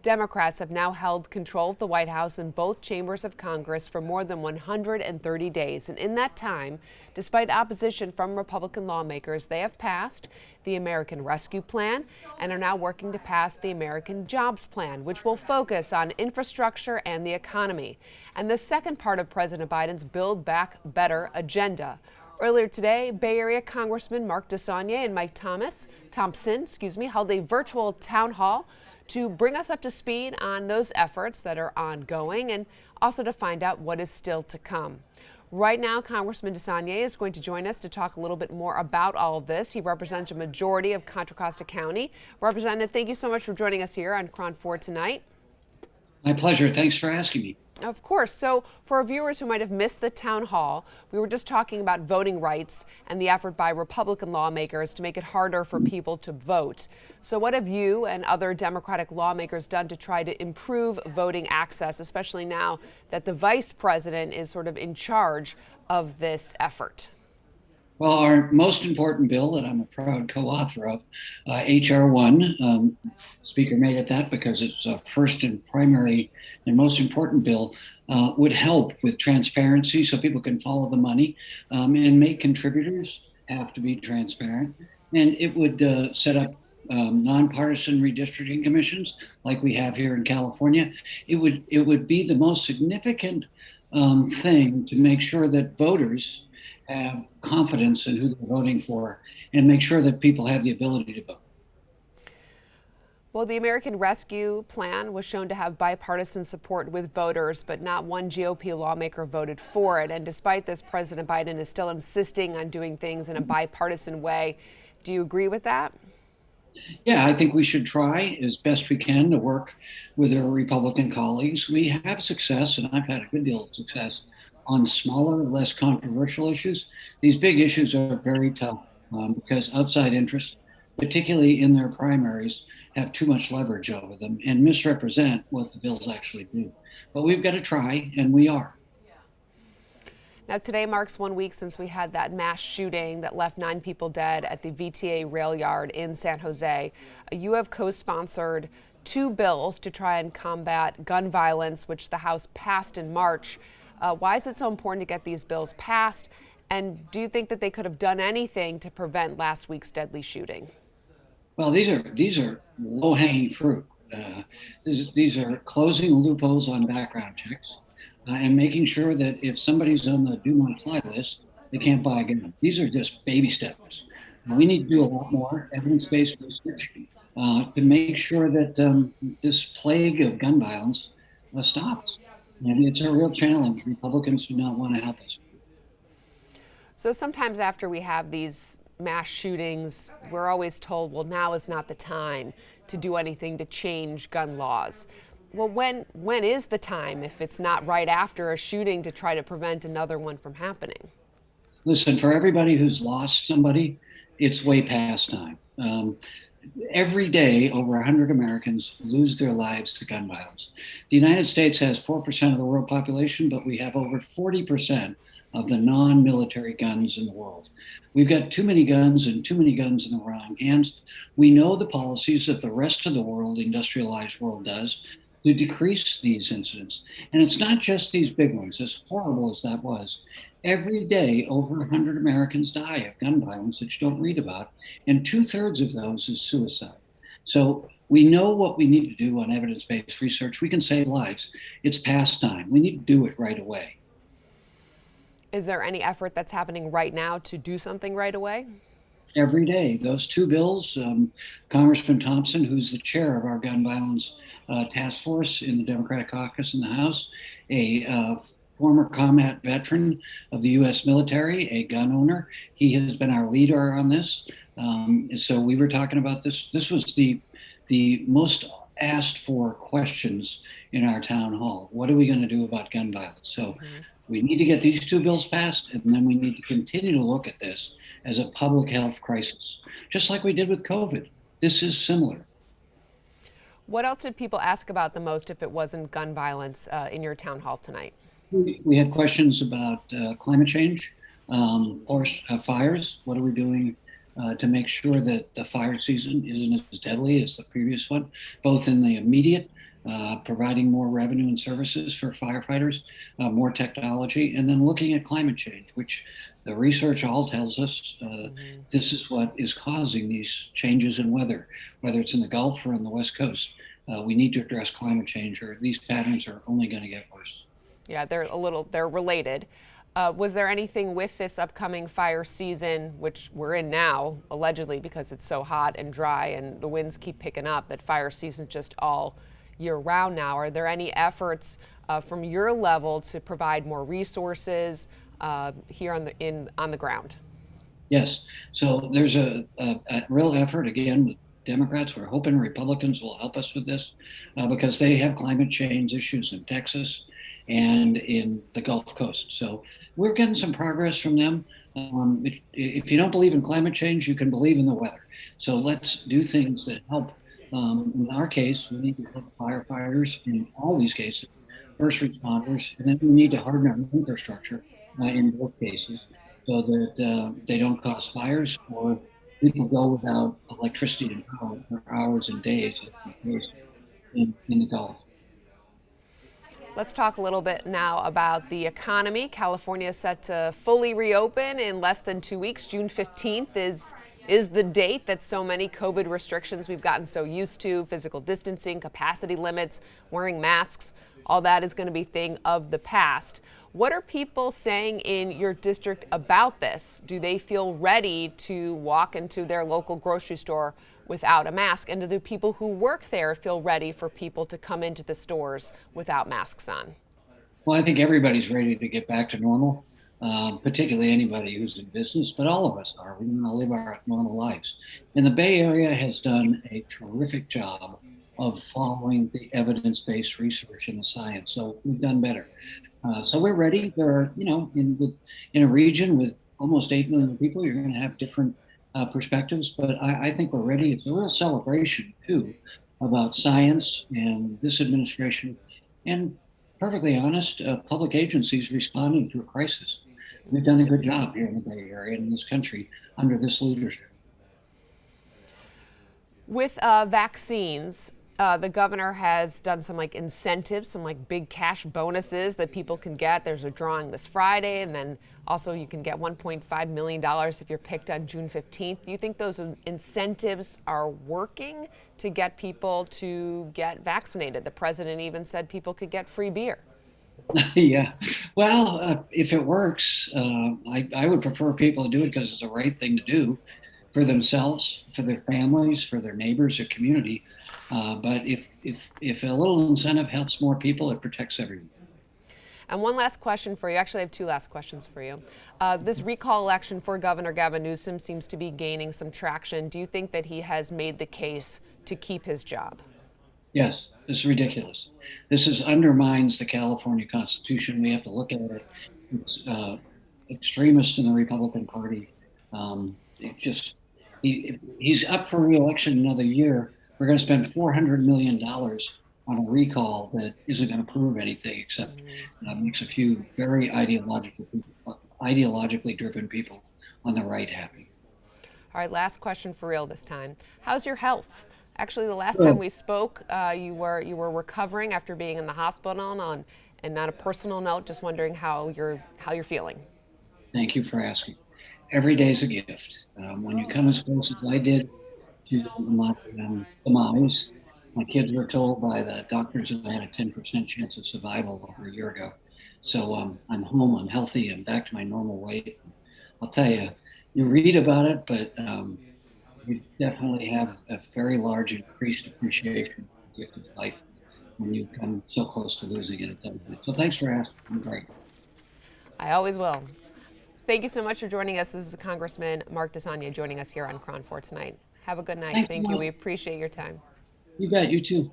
Democrats have now held control of the White House and both chambers of Congress for more than 130 days. And in that time, despite opposition from Republican lawmakers, they have passed the American Rescue Plan and are now working to pass the American Jobs Plan, which will focus on infrastructure and the economy. And the second part of President Biden's Build Back Better agenda. Earlier today, Bay Area Congressman Mark DeSaulnier and Mike Thompson, held a virtual town hall to bring us up to speed on those efforts that are ongoing and also to find out what is still to come. Right now, Congressman DeSaulnier is going to join us to talk a little bit more about all of this. He represents a majority of Contra Costa County. Representative, thank you so much for joining us here on KRON 4 tonight. My pleasure. Thanks for asking me. Of course. So for our viewers who might have missed the town hall, we were just talking about voting rights and the effort by Republican lawmakers to make it harder for people to vote. So what have you and other Democratic lawmakers done to try to improve voting access, especially now that the vice president is sort of in charge of this effort? Well, our most important bill that I'm a proud co-author of, H.R. 1, Speaker made it that because it's first and primary and most important bill, would help with transparency so people can follow the money and make contributors have to be transparent. And it would set up nonpartisan redistricting commissions like we have here in California. It would be the most significant thing to make sure that voters have confidence in who they're voting for and make sure that people have the ability to vote. Well, the American Rescue Plan was shown to have bipartisan support with voters, but not one GOP lawmaker voted for it. And despite this, President Biden is still insisting on doing things in a bipartisan way. Do you agree with that? Yeah, I think we should try as best we can to work with our Republican colleagues. We have success, and I've had a good deal of success on smaller, less controversial issues. These big issues are very tough because outside interests, particularly in their primaries, have too much leverage over them and misrepresent what the bills actually do. But we've got to try, and we are. Now, today marks 1 week since we had that mass shooting that left 9 people dead at the VTA rail yard in San Jose. You have co-sponsored 2 bills to try and combat gun violence, which the House passed in March. Why is it so important to get these bills passed? And do you think that they could have done anything to prevent last week's deadly shooting? Well, these are low-hanging fruit. These are closing loopholes on background checks and making sure that if somebody's on the do not fly list, they can't buy a gun. These are just baby steps. We need to do a lot more evidence-based research to make sure that this plague of gun violence stops. And it's a real challenge. Republicans do not want to help us. So sometimes after we have these mass shootings, we're always told, well, now is not the time to do anything to change gun laws. Well, when is the time if it's not right after a shooting to try to prevent another one from happening? Listen, for everybody who's lost somebody, it's way past time. Every day, over 100 Americans lose their lives to gun violence. The United States has 4% of the world population, but we have over 40% of the non-military guns in the world. We've got too many guns and too many guns in the wrong hands. We know the policies that the rest of the world, the industrialized world, does to decrease these incidents. And it's not just these big ones, as horrible as that was. Every day, over 100 Americans die of gun violence that you don't read about, and 2/3 of those is suicide. So we know what we need to do on evidence-based research. We can save lives. It's past time. We need to do it right away. Is there any effort that's happening right now to do something right away? Every day, those 2 bills, Congressman Thompson, who's the chair of our gun violence task force in the Democratic caucus in the House, a former combat veteran of the U.S. military, a gun owner. He has been our leader on this. So we were talking about this. This was the most asked for questions in our town hall. What are we going to do about gun violence? So we need to get these 2 bills passed, and then we need to continue to look at this as a public health crisis, just like we did with COVID. This is similar. What else did people ask about the most if it wasn't gun violence in your town hall tonight? We had questions about climate change, forest fires. What are we doing to make sure that the fire season isn't as deadly as the previous one, both in the immediate providing more revenue and services for firefighters, more technology, and then looking at climate change, which the research all tells us this is what is causing these changes in weather, whether it's in the Gulf or on the West Coast. We need to address climate change, or these patterns are only going to get worse. Yeah, they're related. Was there anything with this upcoming fire season, which we're in now, allegedly because it's so hot and dry and the winds keep picking up, that fire season's just all year round now? Are there any efforts from your level to provide more resources here on the ground? Yes. So there's a real effort again with Democrats. We're hoping Republicans will help us with this because they have climate change issues in Texas and in the Gulf Coast. So we're getting some progress from them. If you don't believe in climate change, you can believe in the weather. So let's do things that help. In our case, we need to help firefighters in all these cases, first responders, and then we need to harden our infrastructure in both cases so that they don't cause fires or people go without electricity and power for hours and days in the Gulf. Let's talk a little bit now about the economy. California is set to fully reopen in less than 2 weeks. June 15th is the date that so many COVID restrictions we've gotten so used to, physical distancing, capacity limits, wearing masks, all that is going to be a thing of the past. What are people saying in your district about this? Do they feel ready to walk into their local grocery store without a mask? And do the people who work there feel ready for people to come into the stores without masks on? Well, I think everybody's ready to get back to normal, particularly anybody who's in business, but all of us are. We want to live our normal lives. And the Bay Area has done a terrific job of following the evidence-based research and the science. So we've done better. So we're ready. There are, in a region with almost 8 million people, you're going to have different perspectives, but I think we're ready. It's a real celebration too about science and this administration, and perfectly honest, public agencies responding to a crisis. We've done a good job here in the Bay Area and in this country under this leadership. With vaccines, the governor has done some incentives, some big cash bonuses that people can get. There's a drawing this Friday, and then also you can get $1.5 million if you're picked on June 15th. Do you think those incentives are working to get people to get vaccinated? The president even said people could get free beer. Yeah. Well, if it works, I would prefer people to do it because it's the right thing to do for themselves, for their families, for their neighbors, their community. But if a little incentive helps more people, it protects everyone. And one last question for you. Actually, I have two last questions for you. This recall election for Governor Gavin Newsom seems to be gaining some traction. Do you think that he has made the case to keep his job? Yes, this is ridiculous. This undermines the California Constitution. We have to look at it. It's extremists in the Republican Party. He's up for re-election another year. We're going to spend $400 million on a recall that isn't going to prove anything except makes a few very ideologically driven people on the right happy. All right, last question for real this time. How's your health? Actually, the last time we spoke, you were recovering after being in the hospital, and on a personal note, just wondering how you're feeling. Thank you for asking. Every day's a gift. When you come as close as I did to my demise, my kids were told by the doctors that I had a 10% chance of survival over a year ago. So I'm home, I'm healthy, I'm back to my normal weight. I'll tell you, you read about it, but you definitely have a very large increased appreciation of the gift of life when you come so close to losing it. So thanks for asking. I'm great. I always will. Thank you so much for joining us. This is Congressman Mark DeSaulnier joining us here on KRON 4 tonight. Have a good night. Thank you. We appreciate your time. You bet. You too.